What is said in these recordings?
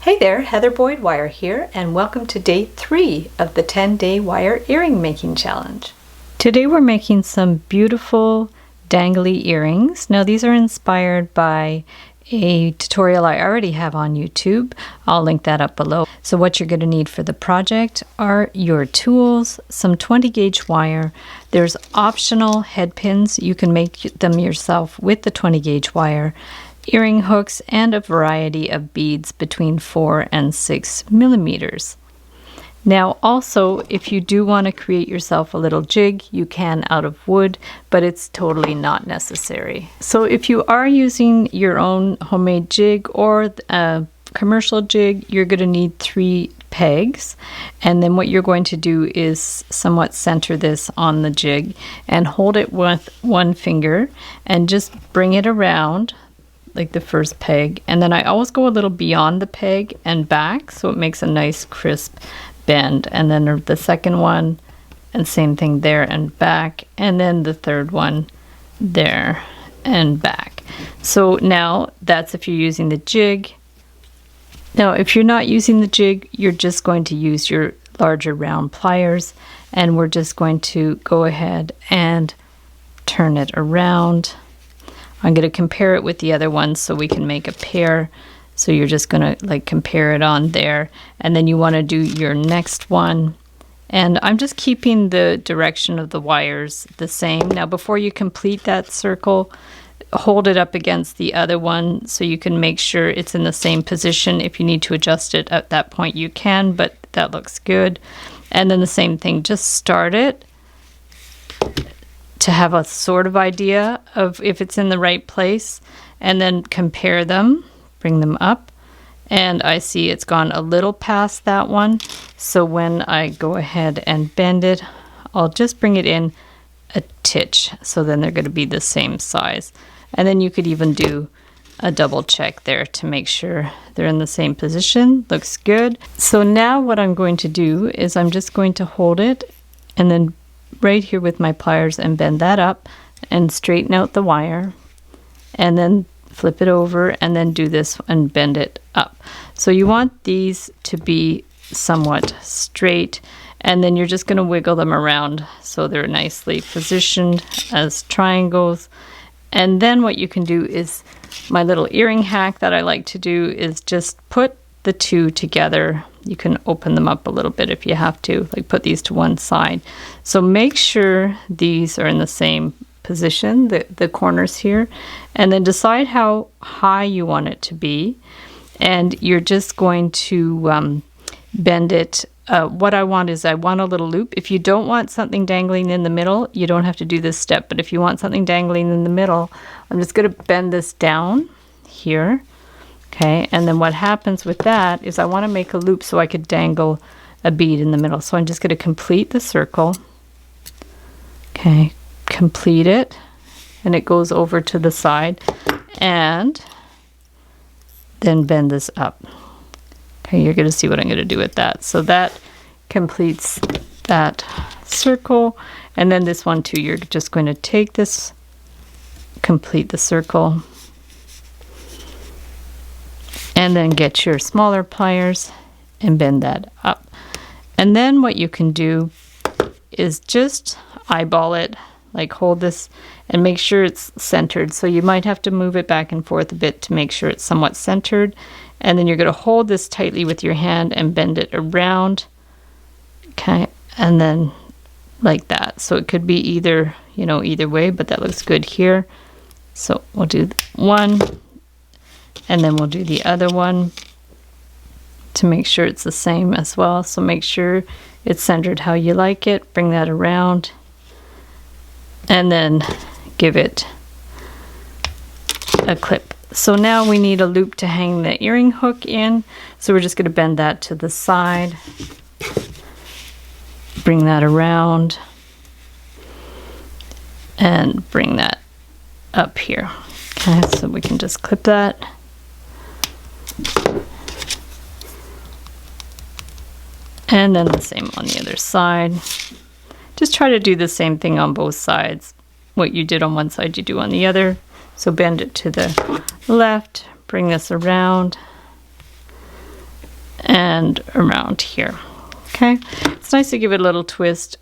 Hey there, Heather Boyd Wire here, and welcome to day 3 of the 10-day wire earring making challenge. Today we're making some beautiful dangly earrings. Now these are inspired by a tutorial I already have on YouTube. I'll link that up below. So what you're going to need for the project are your tools, some 20 gauge wire. There's optional head pins. You can make them yourself with the 20 gauge wire, earring hooks, and a variety of beads between 4 and 6 millimeters. Now also, if you do want to create yourself a little jig, you can out of wood, but it's totally not necessary. So if you are using your own homemade jig or a commercial jig, you're going to need 3 pegs, and then what you're going to do is somewhat center this on the jig and hold it with one finger and just bring it around like the first peg, and then I always go a little beyond the peg and back so it makes a nice crisp bend, and then the second one and same thing there and back, and then the third one there and back. So now that's if you're using the jig. Now if you're not using the jig, you're just going to use your larger round pliers, and we're just going to go ahead and turn it around. I'm going to compare it with the other ones so we can make a pair. So you're just going to like compare it on there, and then you want to do your next one. And I'm just keeping the direction of the wires the same. Now before you complete that circle, hold it up against the other one so you can make sure it's in the same position. If you need to adjust it at that point you can, but that looks good. And then the same thing, just start it to have a sort of idea of if it's in the right place, and then compare them, bring them up, and I see it's gone a little past that one. So when I go ahead and bend it, I'll just bring it in a titch, so then they're going to be the same size. And then you could even do a double check there to make sure they're in the same position. Looks good. So now what I'm going to do is I'm just going to hold it and then right here with my pliers and bend that up and straighten out the wire, and then flip it over and then do this and bend it up. So you want these to be somewhat straight, and then you're just going to wiggle them around so they're nicely positioned as triangles. And then what you can do is, my little earring hack that I like to do is just put the two together. You can open them up a little bit if you have to, like put these to one side. So make sure these are in the same position, the corners here, and then decide how high you want it to be. And you're just going to bend it. What I want is I want a little loop. If you don't want something dangling in the middle, you don't have to do this step, but if you want something dangling in the middle, I'm just going to bend this down here. Okay, and then what happens with that is I want to make a loop so I could dangle a bead in the middle. So I'm just going to complete the circle. Okay, complete it, and it goes over to the side, and then bend this up. Okay, you're going to see what I'm going to do with that. So that completes that circle, and then this one too, you're just going to take this, complete the circle, and then get your smaller pliers and bend that up. And then what you can do is just eyeball it, like hold this and make sure it's centered. So you might have to move it back and forth a bit to make sure it's somewhat centered. And then you're going to hold this tightly with your hand and bend it around. Okay, and then like that. So it could be either, you know, either way, but that looks good here. So we'll do one, and then we'll do the other one to make sure it's the same as well. So make sure it's centered how you like it. Bring that around, and then give it a clip. So now we need a loop to hang the earring hook in. So we're just going to bend that to the side. Bring that around and bring that up here. Okay, so we can just clip that. And then the same on the other side. Just try to do the same thing on both sides. What you did on one side, you do on the other. So bend it to the left, bring this around, and around here. Okay, it's nice to give it a little twist,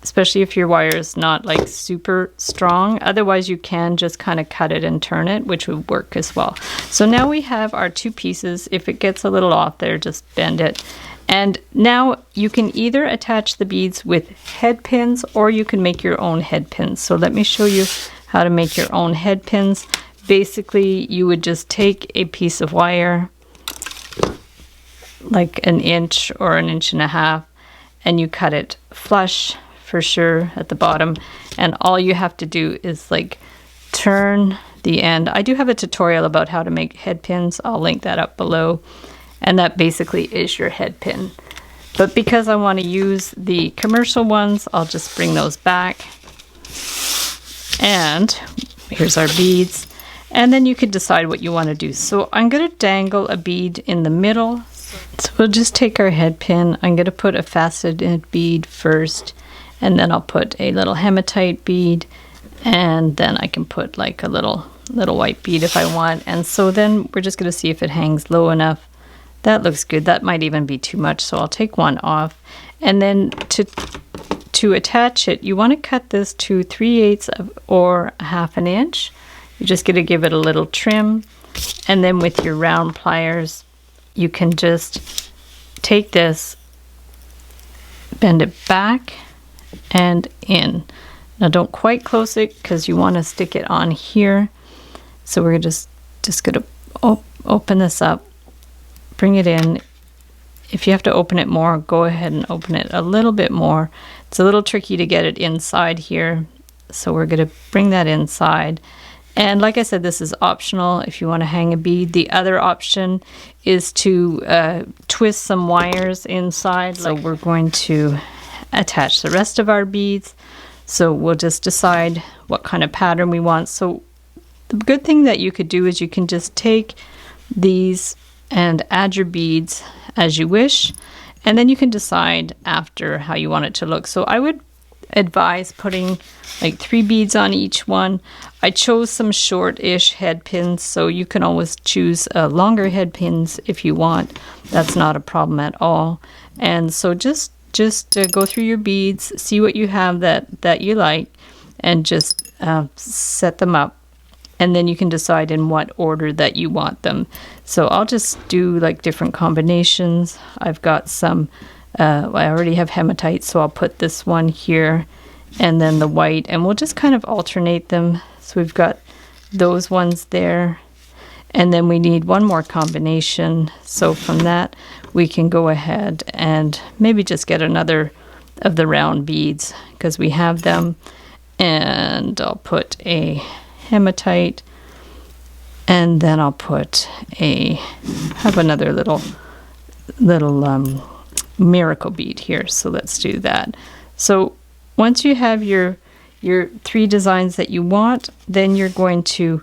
especially if your wire is not like super strong. Otherwise you can just kind of cut it and turn it, which would work as well. So now we have our two pieces. If it gets a little off there, just bend it. And now you can either attach the beads with head pins or you can make your own head pins. So let me show you how to make your own head pins. Basically, you would just take a piece of wire, like an inch or an inch and a half, and you cut it flush for sure at the bottom. And all you have to do is like turn the end. I do have a tutorial about how to make head pins. I'll link that up below. And that basically is your head pin. But because I want to use the commercial ones, I'll just bring those back. And here's our beads. And then you can decide what you want to do. So I'm going to dangle a bead in the middle. So we'll just take our head pin. I'm going to put a faceted bead first. And then I'll put a little hematite bead. And then I can put like a little white bead if I want. And so then we're just going to see if it hangs low enough. That looks good. That might even be too much, so I'll take one off. And then to attach it, you want to cut this to 3/8 or 1/2 inch. You're just going to give it a little trim. And then with your round pliers, you can just take this, bend it back and in. Now don't quite close it because you want to stick it on here. So we're just going to open this up. Bring it in. If you have to open it more, go ahead and open it a little bit more. It's a little tricky to get it inside here, so we're going to bring that inside. And like I said, this is optional if you want to hang a bead. The other option is to twist some wires inside. So we're going to attach the rest of our beads. So we'll just decide what kind of pattern we want. So the good thing that you could do is you can just take these and add your beads as you wish, and then you can decide after how you want it to look. So I would advise putting like 3 beads on each one. I chose some short-ish head pins, so you can always choose longer head pins if you want. That's not a problem at all. And so just go through your beads, see what you have that you like, and just set them up. And then you can decide in what order that you want them. So I'll just do like different combinations. I've got some, I already have hematite, so I'll put this one here and then the white, and we'll just kind of alternate them. So we've got those ones there, and then we need one more combination. So from that, we can go ahead and maybe just get another of the round beads because we have them. And I'll put a hematite, and then I'll have another little miracle bead here. So let's do that. So once you have your 3 designs that you want, then you're going to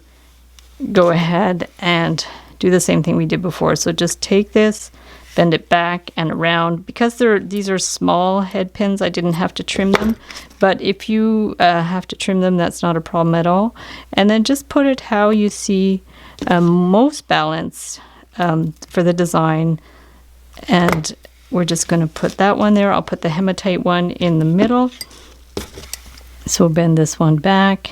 go ahead and do the same thing we did before. So just take this, bend it back and around. Because these are small head pins, I didn't have to trim them. But if you have to trim them, that's not a problem at all. And then just put it how you see most balanced for the design. And we're just going to put that one there. I'll put the hematite one in the middle. So we'll bend this one back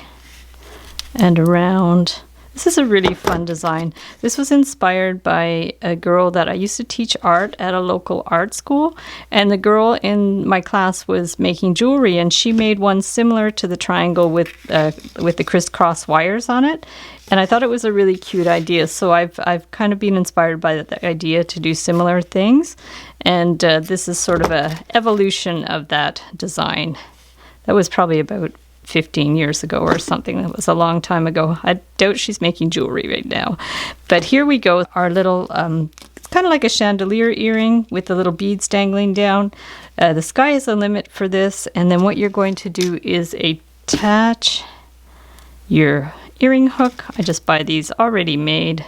and around. This is a really fun design. This was inspired by a girl that I used to teach art at a local art school. And the girl in my class was making jewelry, and she made one similar to the triangle with the crisscross wires on it. And I thought it was a really cute idea. So I've kind of been inspired by the idea to do similar things. And this is sort of a evolution of that design. That was probably about 15 years ago or something. That was a long time ago. I doubt she's making jewelry right now. But here we go. Our little, it's kind of like a chandelier earring with the little beads dangling down. The sky is the limit for this. And then what you're going to do is attach your earring hook. I just buy these already made.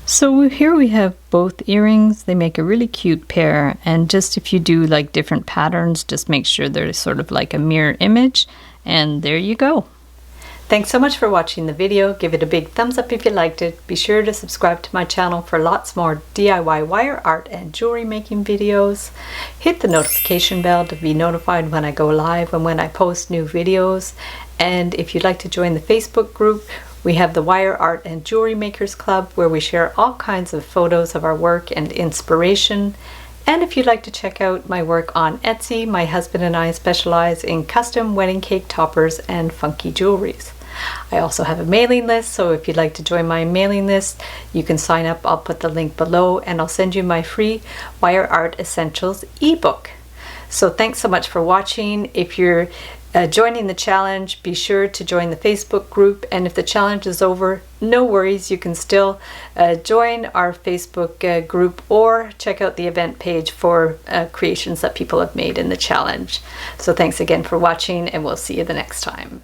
So here we have both earrings. They make a really cute pair, and just if you do like different patterns, just make sure they're sort of like a mirror image, and there you go. Thanks so much for watching the video. Give it a big thumbs up if you liked it. Be sure to subscribe to my channel for lots more DIY wire art and jewelry making videos. Hit the notification bell to be notified when I go live and when I post new videos. And if you'd like to join the Facebook group, we have the Wire Art and Jewelry Makers Club, where we share all kinds of photos of our work and inspiration. And if you'd like to check out my work on Etsy, my husband and I specialize in custom wedding cake toppers and funky jewelries. I also have a mailing list, so if you'd like to join my mailing list, you can sign up. I'll put the link below, and I'll send you my free Wire Art Essentials ebook. So thanks so much for watching. If you're joining the challenge, be sure to join the Facebook group, and if the challenge is over, no worries, you can still join our Facebook group or check out the event page for creations that people have made in the challenge. So thanks again for watching, and we'll see you the next time.